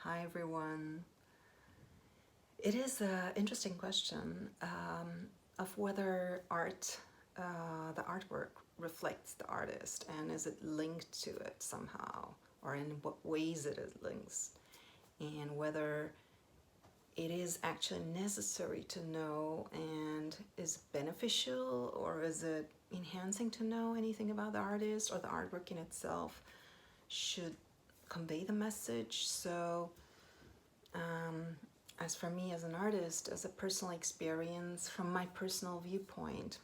Hi everyone. It is an interesting question of whether the artwork reflects the artist and is it linked to it somehow, or in what ways it is linked, and whether it is actually necessary to know and is beneficial, or is it enhancing to know anything about the artist, or the artwork in itself should convey the message. So as for me as an artist, as a personal experience, from my personal viewpoint,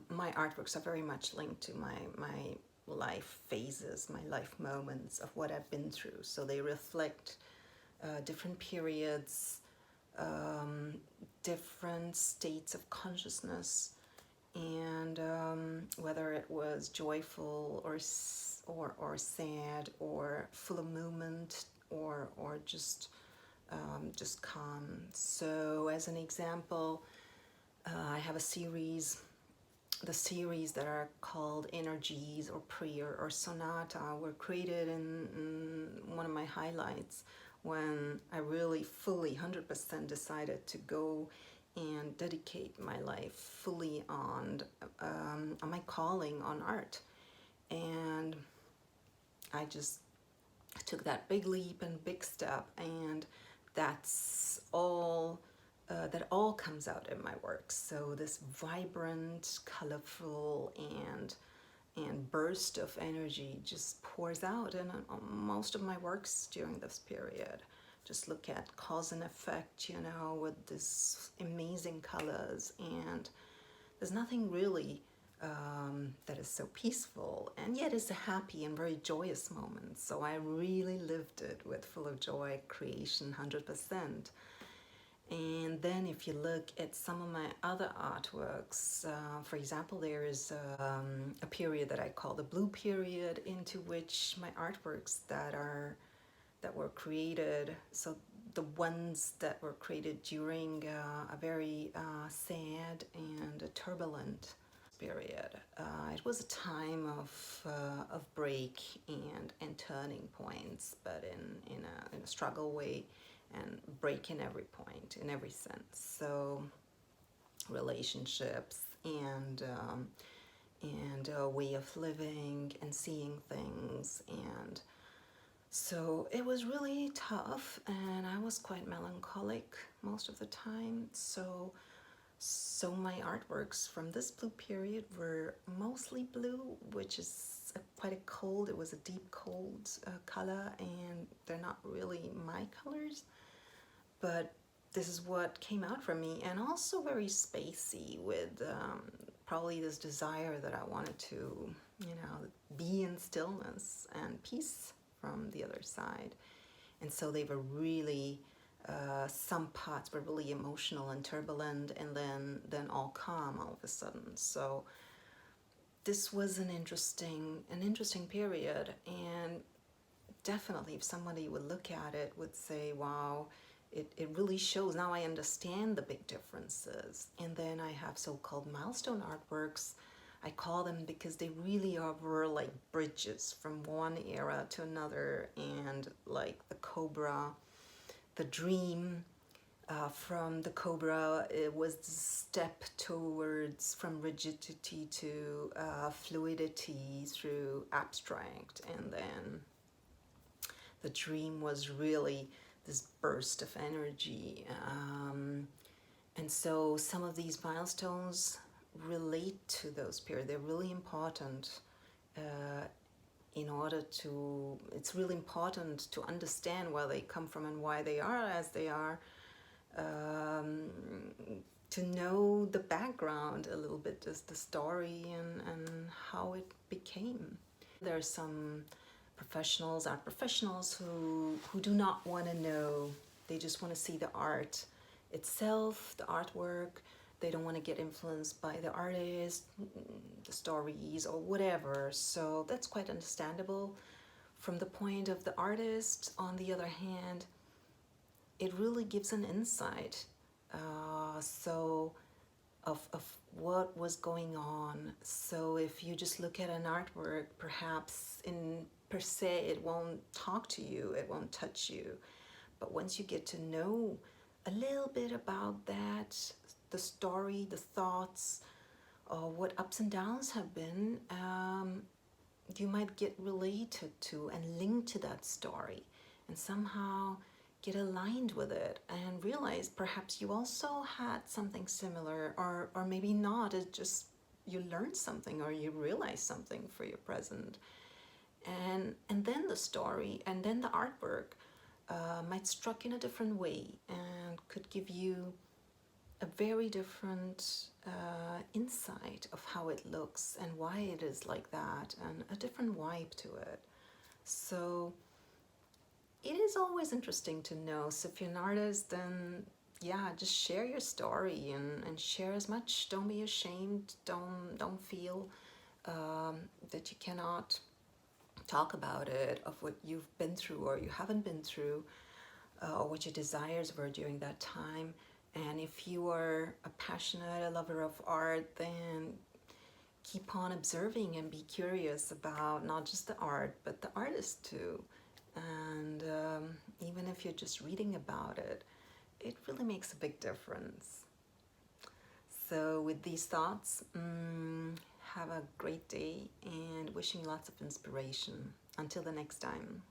my artworks are very much linked to my life phases, my life moments of what I've been through. So they reflect different periods, different states of consciousness, and whether it was joyful or sad or full of movement or just calm. So as an example, I have a series, the series that are called Energies or Prayer or Sonata were created in one of my highlights when I really fully 100% decided to go and dedicate my life fully on my calling on art. And I just took that big leap and big step, and that's all that all comes out in my work. So this vibrant, colorful, and burst of energy just pours out in most of my works during this period. Just look at cause and effect, you know, with this amazing colors, and there's nothing really that is so peaceful, and yet it's a happy and very joyous moment. So I really lived it with full of joy, creation, 100%. And then if you look at some of my other artworks, for example, there is a period that I call the Blue Period, into which my artworks that were created, so the ones that were created during a very sad and turbulent period. It was a time of break and turning points, but in a struggle way, and break in every point, in every sense. So relationships and a way of living and seeing things. And so it was really tough, and I was quite melancholic most of the time. So my artworks from this blue period were mostly blue, which is quite a cold, it was a deep cold color, and they're not really my colors, but this is what came out from me. And also very spacey, with probably this desire that I wanted to, you know, be in stillness and peace from the other side. And so they were really some parts were really emotional and turbulent, and then all calm all of a sudden. So this was an interesting period, and definitely if somebody would look at it, would say, wow, it really shows. Now I understand the big differences. And then I have so-called milestone artworks. I call them because they really were like bridges from one era to another, and like the Cobra, the dream, from the Cobra, it was the step towards from rigidity to fluidity through abstract. And then the dream was really this burst of energy. And so some of these milestones relate to those periods. They're really important in order to, it's really important to understand where they come from and why they are as they are, to know the background a little bit, just the story and how it became. There are some professionals, art professionals, who do not want to know. They just want to see the art itself, the artwork. They don't want to get influenced by the artist, the stories, or whatever. So that's quite understandable. From the point of the artist, on the other hand, it really gives an insight of what was going on. So if you just look at an artwork, perhaps in per se, it won't talk to you, it won't touch you. But once you get to know a little bit about that, the story, the thoughts, what ups and downs have been, you might get related to and linked to that story and somehow get aligned with it and realize perhaps you also had something similar, or maybe not. It's just you learned something or you realized something for your present. And then the story and then the artwork might struck in a different way and could give you a very different insight of how it looks and why it is like that, and a different vibe to it. So it is always interesting to know. So if you're an artist, then yeah, just share your story and share as much. Don't be ashamed. Don't feel that you cannot talk about it, of what you've been through or you haven't been through, or what your desires were during that time. And if you are a passionate, a lover of art, then keep on observing and be curious about not just the art, but the artist too. And even if you're just reading about it, it really makes a big difference. So with these thoughts, have a great day and wishing you lots of inspiration. Until the next time.